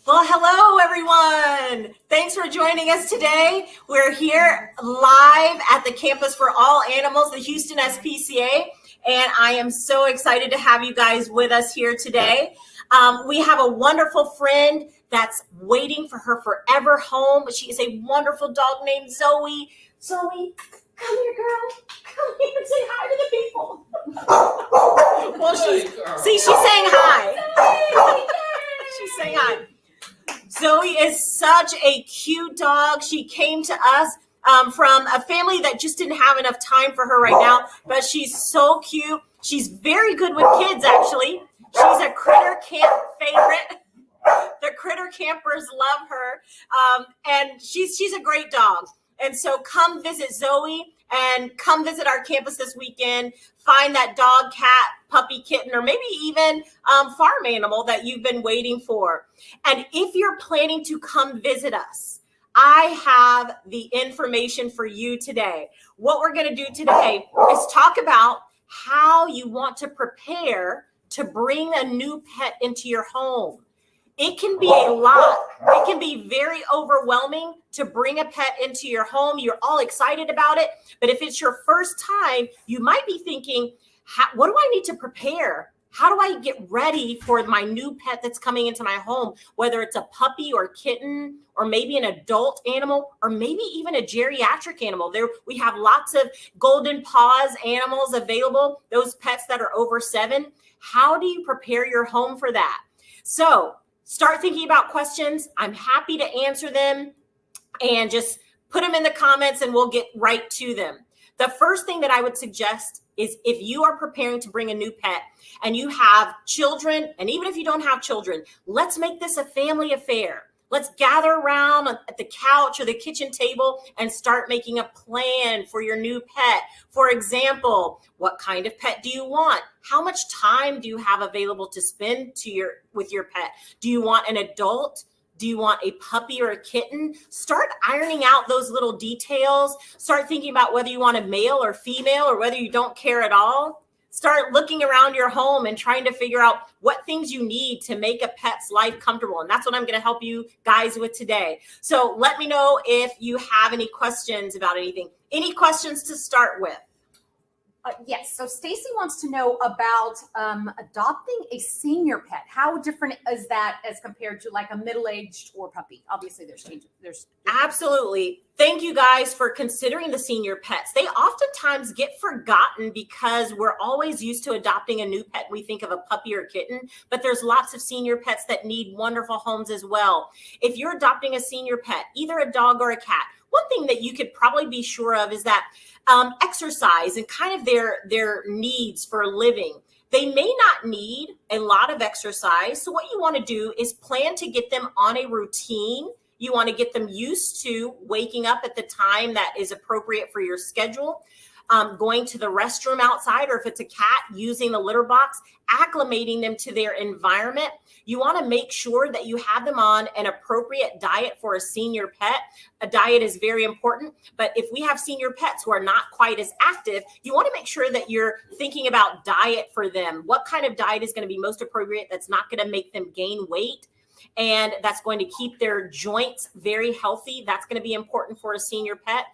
Well, hello, everyone. Thanks for joining us today. We're here live at the Campus for All Animals, the Houston SPCA, and I am so excited to have you guys with us here today. We have a wonderful friend that's waiting for her forever home. She is a wonderful dog named Zoe. Zoe, come here, girl. Come here and say hi to the people. Well, she's saying hi. She's saying hi. Zoe is such a cute dog. She came to us from a family that just didn't have enough time for her right now, but she's so cute. She's very good with kids, actually. She's a critter camp favorite. The critter campers love her, and she's a great dog. And so come visit Zoe and come visit our campus this weekend. Find that dog, cat, puppy, kitten, or maybe even farm animal that you've been waiting for. And if you're planning to come visit us, I have the information for you today. What we're going to do today is talk about how you want to prepare to bring a new pet into your home. It can be a lot. It can be very overwhelming to bring a pet into your home. You're all excited about it. But if it's your first time, you might be thinking, what do I need to prepare? How do I get ready for my new pet that's coming into my home? Whether it's a puppy or kitten, or maybe an adult animal, or maybe even a geriatric animal. We have lots of golden paws animals available, those pets that are over 7. How do you prepare your home for that? So start thinking about questions. I'm happy to answer them, and just put them in the comments and we'll get right to them. The first thing that I would suggest is if you are preparing to bring a new pet and you have children, and even if you don't have children, let's make this a family affair. Let's gather around at the couch or the kitchen table and start making a plan for your new pet. For example, what kind of pet do you want? How much time do you have available to spend with your pet? Do you want an adult? Do you want a puppy or a kitten? Start ironing out those little details. Start thinking about whether you want a male or female, or whether you don't care at all. Start looking around your home and trying to figure out what things you need to make a pet's life comfortable. And that's what I'm going to help you guys with today. So let me know if you have any questions about anything. Any questions to start with? Yes. So Stacy wants to know about adopting a senior pet. How different is that as compared to like a middle-aged or puppy? Obviously, there's changes. Absolutely. Thank you guys for considering the senior pets. They oftentimes get forgotten because we're always used to adopting a new pet. We think of a puppy or kitten, but there's lots of senior pets that need wonderful homes as well. If you're adopting a senior pet, either a dog or a cat, one thing that you could probably be sure of is that exercise and kind of their needs for living. They may not need a lot of exercise. So what you want to do is plan to get them on a routine. You want to get them used to waking up at the time that is appropriate for your schedule, going to the restroom outside, or if it's a cat, using the litter box, acclimating them to their environment. You want to make sure that you have them on an appropriate diet for a senior pet. A diet is very important, but if we have senior pets who are not quite as active, you want to make sure that you're thinking about diet for them. What kind of diet is going to be most appropriate that's not going to make them gain weight, and that's going to keep their joints very healthy? That's going to be important for a senior pet.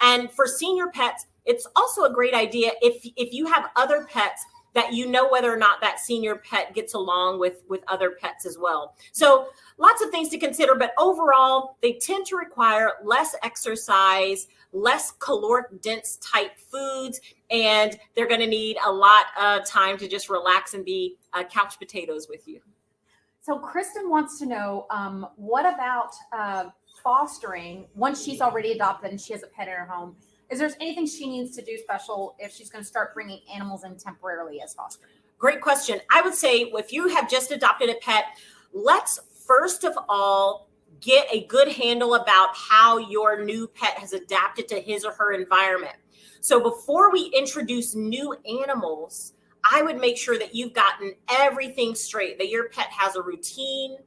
And for senior pets, it's also a great idea if you have other pets that you know whether or not that senior pet gets along with other pets as well. So lots of things to consider, but overall, they tend to require less exercise, less caloric dense type foods, and they're going to need a lot of time to just relax and be couch potatoes with you. So Kristen wants to know, what about fostering once she's already adopted and she has a pet in her home? Is there anything she needs to do special if she's going to start bringing animals in temporarily as fostering? Great question. I would say if you have just adopted a pet, let's first of all get a good handle about how your new pet has adapted to his or her environment. So before we introduce new animals, I would make sure that you've gotten everything straight, that your pet has a routine,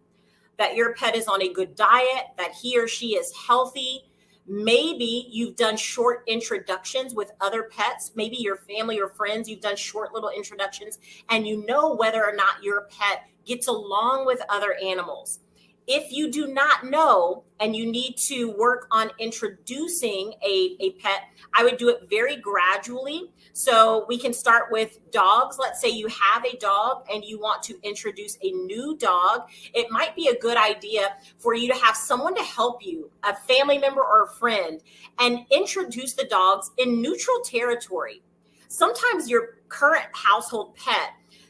that your pet is on a good diet, that he or she is healthy. Maybe you've done short introductions with other pets, maybe your family or friends, you've done short little introductions, and you know whether or not your pet gets along with other animals. If you do not know and you need to work on introducing a pet, I would do it very gradually. So we can start with dogs. Let's say you have a dog and you want to introduce a new dog. It might be a good idea for you to have someone to help you, a family member or a friend, and introduce the dogs in neutral territory. Sometimes your current household pet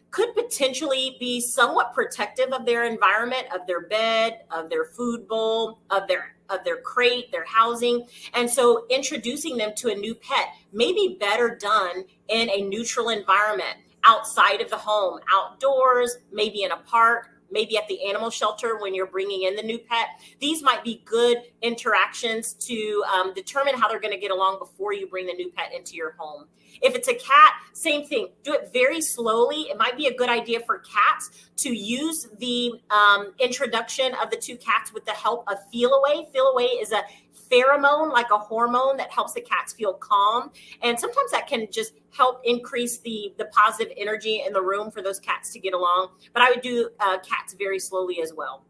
could potentially be somewhat protective of their environment, of their bed, of their food bowl, of their crate, their housing. And so introducing them to a new pet may be better done in a neutral environment, outside of the home, outdoors, maybe in a park, maybe at the animal shelter when you're bringing in the new pet. These might be good interactions to determine how they're going to get along before you bring the new pet into your home. If it's a cat, same thing. Do it very slowly. It might be a good idea for cats to use the introduction of the two cats with the help of Feel Away. Feel Away is a pheromone, like a hormone that helps the cats feel calm. And sometimes that can just help increase the positive energy in the room for those cats to get along. But I would do cats very slowly as well.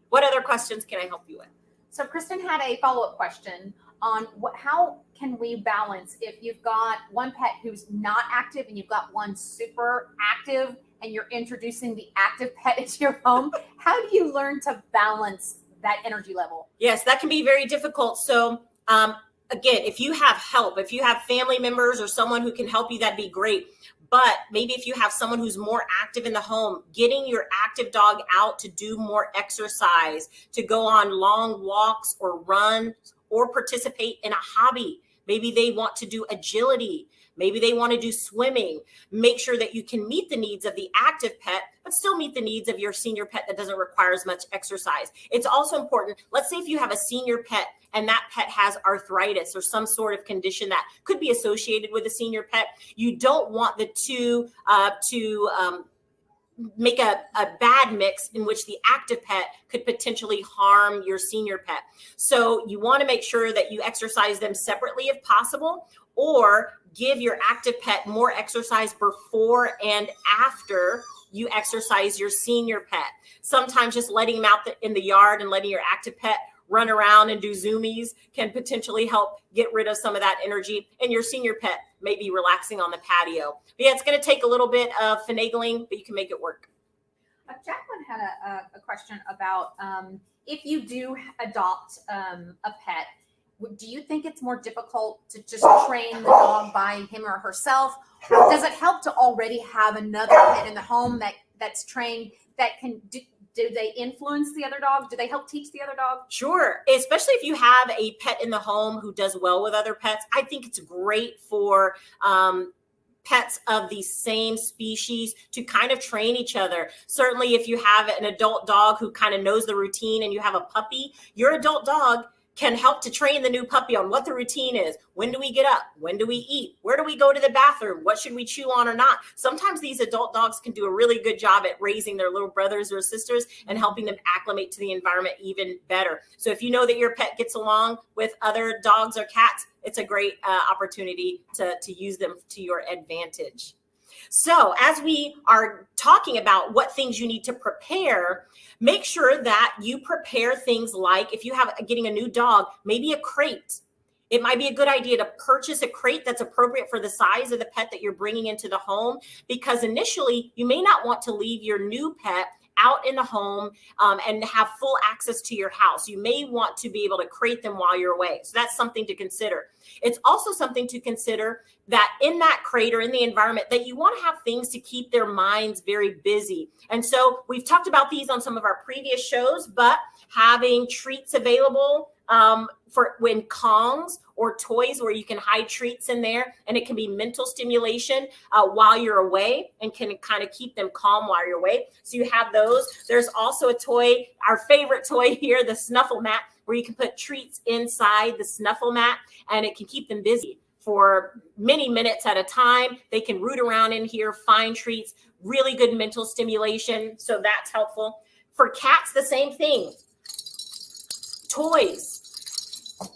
What other questions can I help you with? So Kristen had a follow-up question on how can we balance if you've got one pet who's not active and you've got one super active and you're introducing the active pet into your home. How do you learn to balance that energy level? Yes, that can be very difficult. So again, if you have help, if you have family members or someone who can help you, that'd be great. But maybe if you have someone who's more active in the home, getting your active dog out to do more exercise, to go on long walks or run or participate in a hobby. Maybe they want to do agility. Maybe they want to do swimming. Make sure that you can meet the needs of the active pet, but still meet the needs of your senior pet that doesn't require as much exercise. It's also important. Let's say if you have a senior pet and that pet has arthritis or some sort of condition that could be associated with a senior pet, you don't want the two to make a bad mix in which the active pet could potentially harm your senior pet. So you want to make sure that you exercise them separately if possible, or give your active pet more exercise before and after you exercise your senior pet. Sometimes just letting them out in the yard and letting your active pet run around and do zoomies can potentially help get rid of some of that energy. And your senior pet may be relaxing on the patio. But yeah, it's going to take a little bit of finagling, but you can make it work. Jacqueline had a question about if you do adopt a pet, do you think it's more difficult to just train the dog by him or herself? Or does it help to already have another pet in the home that's trained that can do they influence the other dog? Do they help teach the other dog? Sure. Especially if you have a pet in the home who does well with other pets. I think it's great for pets of the same species to kind of train each other. Certainly if you have an adult dog who kind of knows the routine and you have a puppy, your adult dog can help to train the new puppy on what the routine is. When do we get up? When do we eat? Where do we go to the bathroom? What should we chew on or not? Sometimes these adult dogs can do a really good job at raising their little brothers or sisters and helping them acclimate to the environment even better. So if you know that your pet gets along with other dogs or cats, it's a great opportunity to use them to your advantage. So as we are talking about what things you need to prepare, make sure that you prepare things like if you have getting a new dog, maybe a crate. It might be a good idea to purchase a crate that's appropriate for the size of the pet that you're bringing into the home, because initially you may not want to leave your new pet out in the home and have full access to your house. You may want to be able to crate them while you're away. So that's something to consider. It's also something to consider that in that crate or in the environment that you want to have things to keep their minds very busy. And so we've talked about these on some of our previous shows, but having treats available for when Kongs or toys where you can hide treats in there, and it can be mental stimulation while you're away and can kind of keep them calm while you're away. So you have those. There's also a toy, our favorite toy here, the snuffle mat, where you can put treats inside the snuffle mat and it can keep them busy for many minutes at a time. They can root around in here, find treats, really good mental stimulation. So that's helpful. For cats, the same thing. Toys,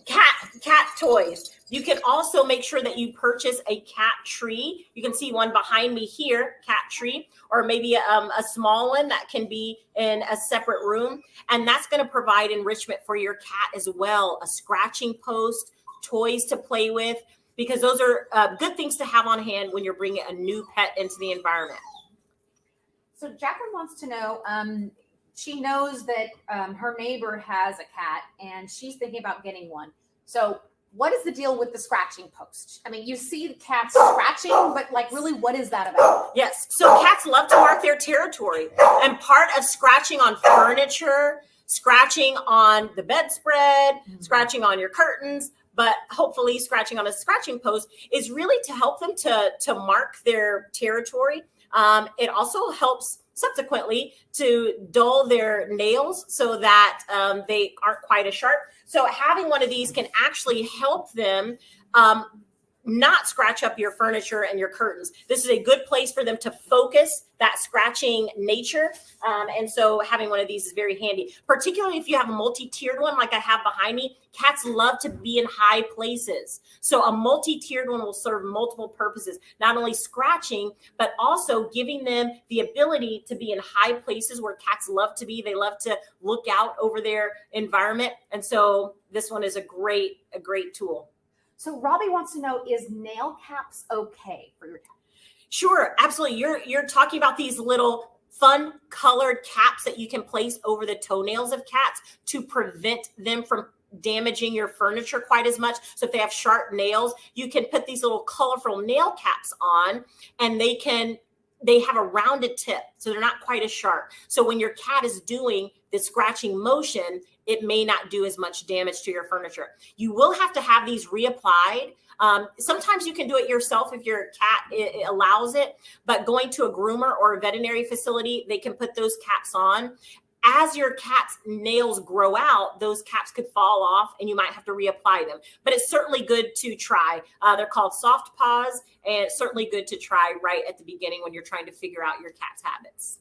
cat toys. You can also make sure that you purchase a cat tree. You can see one behind me here, cat tree, or maybe a small one that can be in a separate room. And that's going to provide enrichment for your cat as well. A scratching post, toys to play with, because those are good things to have on hand when you're bringing a new pet into the environment. So Jacqueline wants to know, she knows that her neighbor has a cat and she's thinking about getting one. So what is the deal with the scratching post? I mean, you see the cats scratching, but like really, what is that about? Yes. So cats love to mark their territory. And part of scratching on furniture, scratching on the bedspread, scratching on your curtains, but hopefully scratching on a scratching post is really to help them to mark their territory. It also helps subsequently to dull their nails so that they aren't quite as sharp. So having one of these can actually help them not scratch up your furniture and your curtains. This is a good place for them to focus that scratching nature. And so having one of these is very handy, particularly if you have a multi-tiered one like I have behind me. Cats love to be in high places. So a multi-tiered one will serve multiple purposes, not only scratching, but also giving them the ability to be in high places where cats love to be. They love to look out over their environment. And so this one is a great tool. So Robbie wants to know, is nail caps okay for your cat? Sure, absolutely. You're talking about these little fun colored caps that you can place over the toenails of cats to prevent them from damaging your furniture quite as much. So if they have sharp nails, you can put these little colorful nail caps on, and they have a rounded tip, so they're not quite as sharp. So when your cat is doing the scratching motion, it may not do as much damage to your furniture. You will have to have these reapplied. Sometimes you can do it yourself if your cat allows it, but going to a groomer or a veterinary facility, they can put those caps on. As your cat's nails grow out, those caps could fall off and you might have to reapply them. But it's certainly good to try. They're called soft paws, and it's certainly good to try right at the beginning when you're trying to figure out your cat's habits.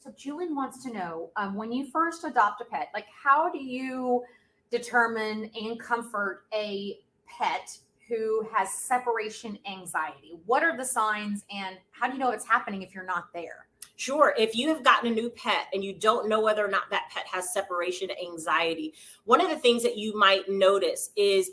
So Julian wants to know, when you first adopt a pet, like how do you determine and comfort a pet who has separation anxiety? What are the signs, and how do you know it's happening if you're not there? Sure. If you have gotten a new pet and you don't know whether or not that pet has separation anxiety, one of the things that you might notice is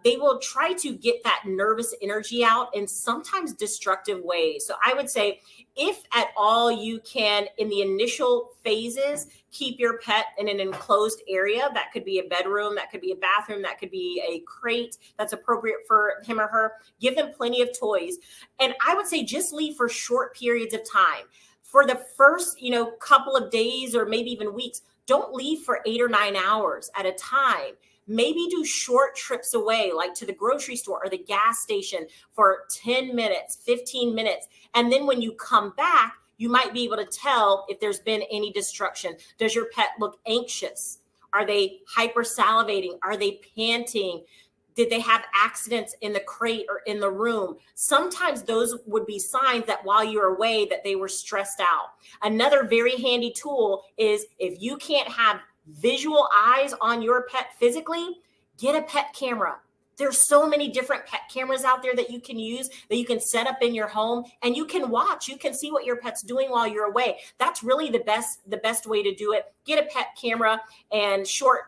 they will try to get that nervous energy out in sometimes destructive ways. So I would say, if at all you can, in the initial phases, keep your pet in an enclosed area. That could be a bedroom, that could be a bathroom, that could be a crate that's appropriate for him or her. Give them plenty of toys. And I would say just leave for short periods of time. For the first, couple of days or maybe even weeks, don't leave for 8 or 9 hours at a time. Maybe do short trips away, like to the grocery store or the gas station for 10 minutes, 15 minutes. And then when you come back, you might be able to tell if there's been any destruction. Does your pet look anxious? Are they hypersalivating? Are they panting? Did they have accidents in the crate or in the room? Sometimes those would be signs that while you're away that they were stressed out. Another very handy tool is, if you can't have visual eyes on your pet physically, get a pet camera. There's so many different pet cameras out there that you can use, that you can set up in your home, and you can watch. You can see what your pet's doing while you're away. That's really the best way to do it. Get a pet camera and short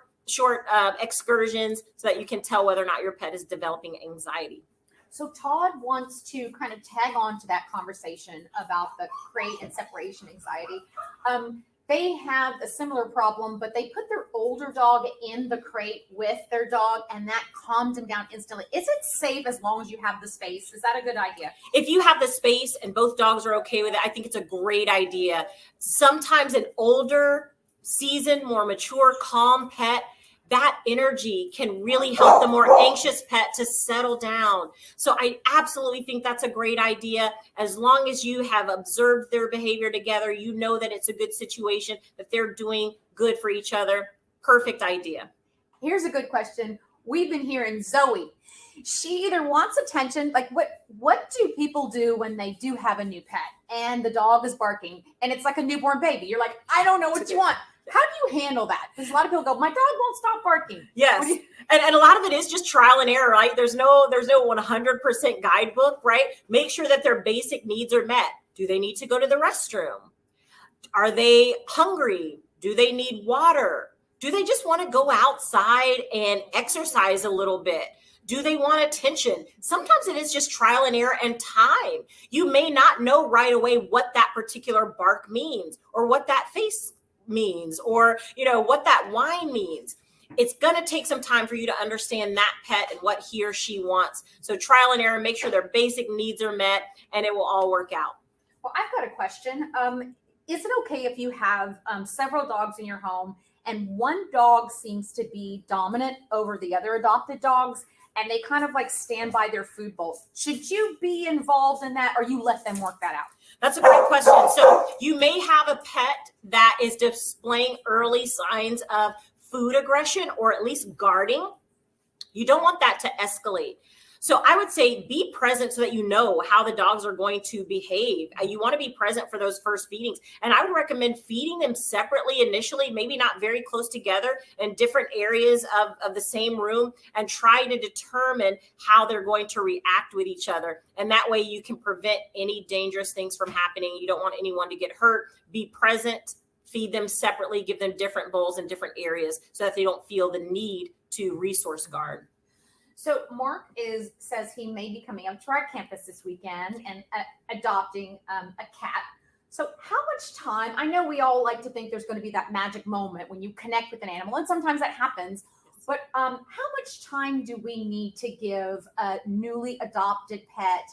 excursions so that you can tell whether or not your pet is developing anxiety. So Todd wants to kind of tag on to that conversation about the crate and separation anxiety. They have a similar problem, but they put their older dog in the crate with their dog, and that calmed him down instantly. Is it safe as long as you have the space? Is that a good idea? If you have the space and both dogs are okay with it, I think it's a great idea. Sometimes an older, seasoned, more mature, calm pet, that energy can really help the more anxious pet to settle down. So I absolutely think that's a great idea. As long as you have observed their behavior together, you know that it's a good situation, that they're doing good for each other. Perfect idea. Here's a good question. We've been hearing Zoe. She either wants attention, like what do people do when they do have a new pet and the dog is barking and it's like a newborn baby? You're like, I don't know what you want. How do you handle that? Because a lot of people go, my dog won't stop barking. Yes. And a lot of it is just trial and error, right? There's no 100% guidebook, right? Make sure that their basic needs are met. Do they need to go to the restroom? Are they hungry? Do they need water? Do they just want to go outside and exercise a little bit? Do they want attention? Sometimes it is just trial and error and time. You may not know right away what that particular bark means, or what that face means, or what that whine means. It's going to take some time for you to understand that pet and what he or she wants. So trial and error, make sure their basic needs are met, and it will all work out. Well, I've got a question. Is it okay if you have several dogs in your home and one dog seems to be dominant over the other adopted dogs, and they kind of like stand by their food bowls? Should you be involved in that, or you let them work that out? That's a great question. So you may have a pet that is displaying early signs of food aggression, or at least guarding. You don't want that to escalate. So I would say be present so that you know how the dogs are going to behave. You want to be present for those first feedings. And I would recommend feeding them separately initially, maybe not very close together, in different areas of the same room, and try to determine how they're going to react with each other. And that way you can prevent any dangerous things from happening. You don't want anyone to get hurt. Be present, feed them separately, give them different bowls in different areas so that they don't feel the need to resource guard. So Mark says he may be coming up to our campus this weekend and adopting a cat. So how much time? I know we all like to think there's going to be that magic moment when you connect with an animal, and sometimes that happens. But how much time do we need to give a newly adopted pet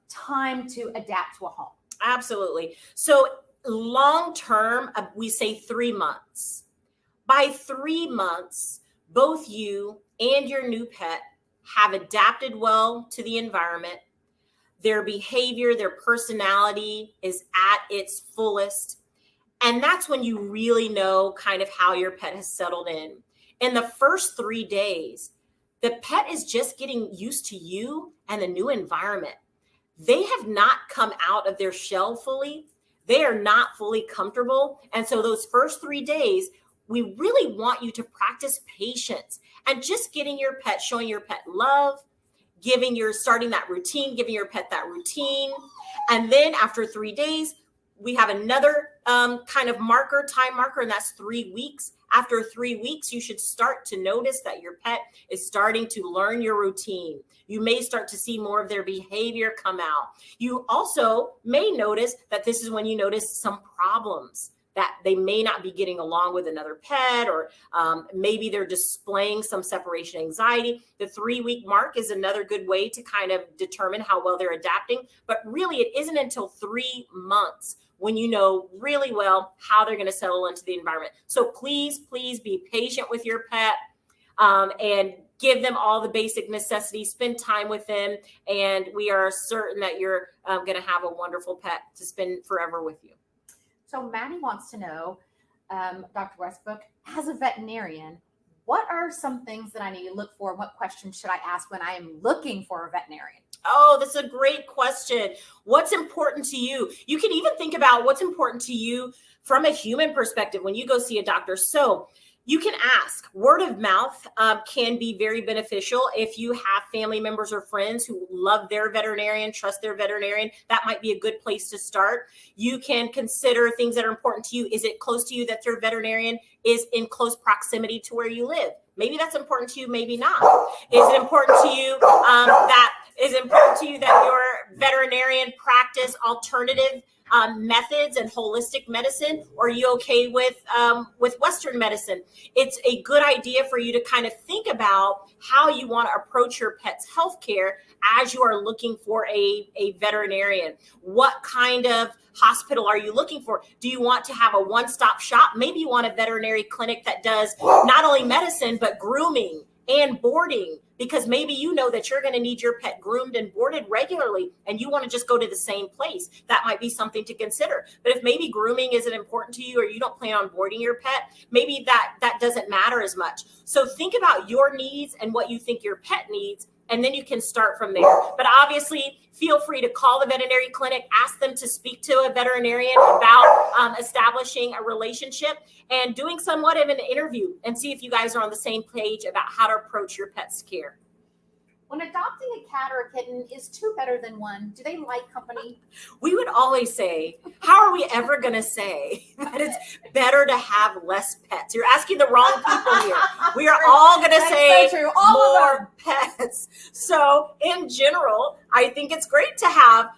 time to adapt to a home? Absolutely. So long term, we say 3 months. By 3 months, both you and your new pet have adapted well to the environment. Their behavior, their personality is at its fullest. And that's when you really know kind of how your pet has settled in. In the first 3 days, the pet is just getting used to you and the new environment. They have not come out of their shell fully. They are not fully comfortable. And so those first 3 days, we really want you to practice patience and just getting your pet, showing your pet love, starting that routine, giving your pet that routine. And then after 3 days, we have another kind of time marker, and that's 3 weeks. After 3 weeks, you should start to notice that your pet is starting to learn your routine. You may start to see more of their behavior come out. You also may notice that this is when you notice some problems, that they may not be getting along with another pet, or maybe they're displaying some separation anxiety. The 3-week mark is another good way to kind of determine how well they're adapting. But really, it isn't until 3 months when you know really well how they're going to settle into the environment. So please be patient with your pet and give them all the basic necessities, spend time with them, and we are certain that you're going to have a wonderful pet to spend forever with you. So Maddie wants to know, Dr. Westbrook, as a veterinarian, what are some things that I need to look for? What questions should I ask when I am looking for a veterinarian? Oh, that's a great question. What's important to you? You can even think about what's important to you from a human perspective when you go see a doctor. So you can ask. Word of mouth can be very beneficial. If you have family members or friends who love their veterinarian, trust their veterinarian, that might be a good place to start. You can consider things that are important to you. Is it close to you that your veterinarian is in close proximity to where you live? Maybe that's important to you, maybe not. Is it important to you that your veterinarian practice alternative methods and holistic medicine, or are you okay with Western medicine? It's a good idea for you to kind of think about how you want to approach your pet's healthcare as you are looking for a veterinarian. What kind of hospital are you looking for? Do you want to have a one-stop shop? Maybe you want a veterinary clinic that does not only medicine, but grooming and boarding, because maybe you know that you're going to need your pet groomed and boarded regularly and you want to just go to the same place. That might be something to consider. But if maybe grooming isn't important to you, or you don't plan on boarding your pet, maybe that doesn't matter as much. So think about your needs and what you think your pet needs, and then you can start from there. But obviously, feel free to call the veterinary clinic, ask them to speak to a veterinarian about establishing a relationship and doing somewhat of an interview and see if you guys are on the same page about how to approach your pet's care. When adopting a cat or a kitten, is two better than one? Do they like company? We would always say, how are we ever going to say that it's better to have less pets? You're asking the wrong people here. We are all going to say so true. All more pets. So in general, I think it's great to have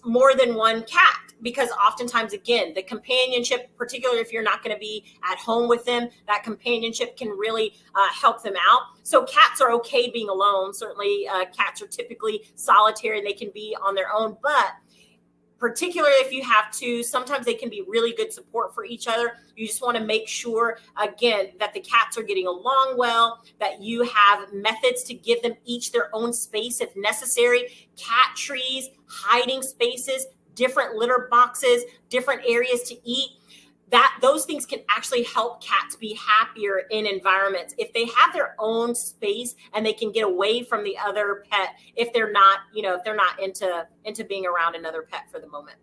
more than one cat, because oftentimes, again, the companionship, particularly if you're not going to be at home with them, that companionship can really help them out. So cats are okay being alone. Certainly cats are typically solitary and they can be on their own, but particularly if you have to, sometimes they can be really good support for each other. You just want to make sure, again, that the cats are getting along well, that you have methods to give them each their own space if necessary, cat trees, hiding spaces, different litter boxes, different areas to eat. Those things can actually help cats be happier in environments if they have their own space and they can get away from the other pet if they're not, if they're not into being around another pet for the moment.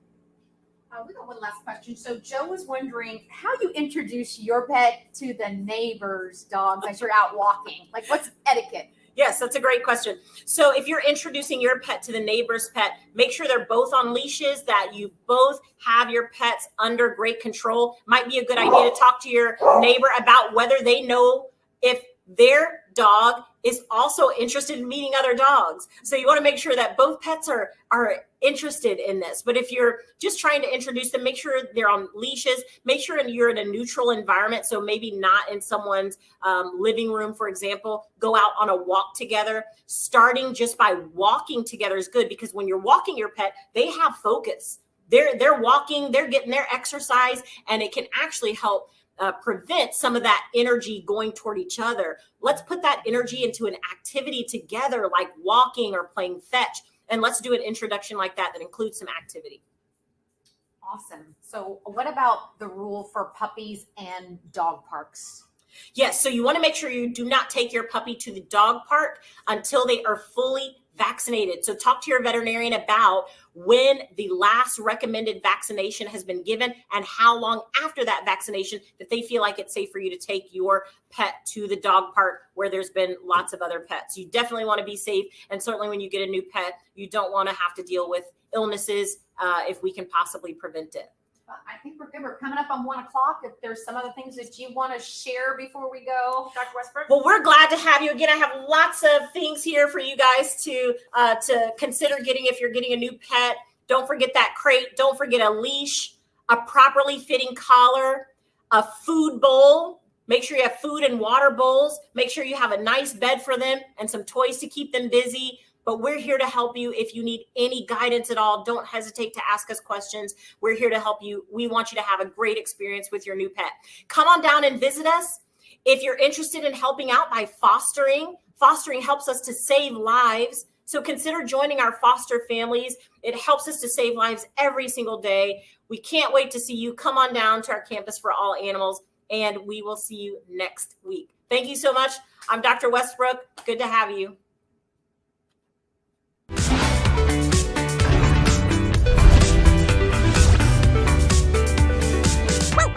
We got one last question. So Joe was wondering how you introduce your pet to the neighbor's dogs as you're out walking. Like, what's etiquette? Yes, that's a great question. So if you're introducing your pet to the neighbor's pet, make sure they're both on leashes, that you both have your pets under great control. Might be a good idea to talk to your neighbor about whether they know if their dog is also interested in meeting other dogs. So you want to make sure that both pets are interested in this. But if you're just trying to introduce them, make sure they're on leashes. Make sure you're in a neutral environment. So maybe not in someone's living room, for example. Go out on a walk together. Starting just by walking together is good, because when you're walking your pet, they have focus. They're walking, they're getting their exercise, and it can actually help prevent some of that energy going toward each other. Let's put that energy into an activity together, like walking or playing fetch. And let's do an introduction like that includes some activity. Awesome. So what about the rule for puppies and dog parks? Yes. So you want to make sure you do not take your puppy to the dog park until they are fully vaccinated. So talk to your veterinarian about when the last recommended vaccination has been given and how long after that vaccination that they feel like it's safe for you to take your pet to the dog park where there's been lots of other pets. You definitely want to be safe. And certainly when you get a new pet, you don't want to have to deal with illnesses if we can possibly prevent it. I think we're good. We're coming up on 1 o'clock. If there's some other things that you want to share before we go, Dr. Westbrook. Well, we're glad to have you again. I have lots of things here for you guys to consider getting if you're getting a new pet. Don't forget that crate. Don't forget a leash, a properly fitting collar, a food bowl. Make sure you have food and water bowls. Make sure you have a nice bed for them and some toys to keep them busy. But we're here to help you. If you need any guidance at all, don't hesitate to ask us questions. We're here to help you. We want you to have a great experience with your new pet. Come on down and visit us. If you're interested in helping out by fostering helps us to save lives. So consider joining our foster families. It helps us to save lives every single day. We can't wait to see you. Come on down to our Campus for All Animals, and we will see you next week. Thank you so much. I'm Dr. Westbrook. Good to have you.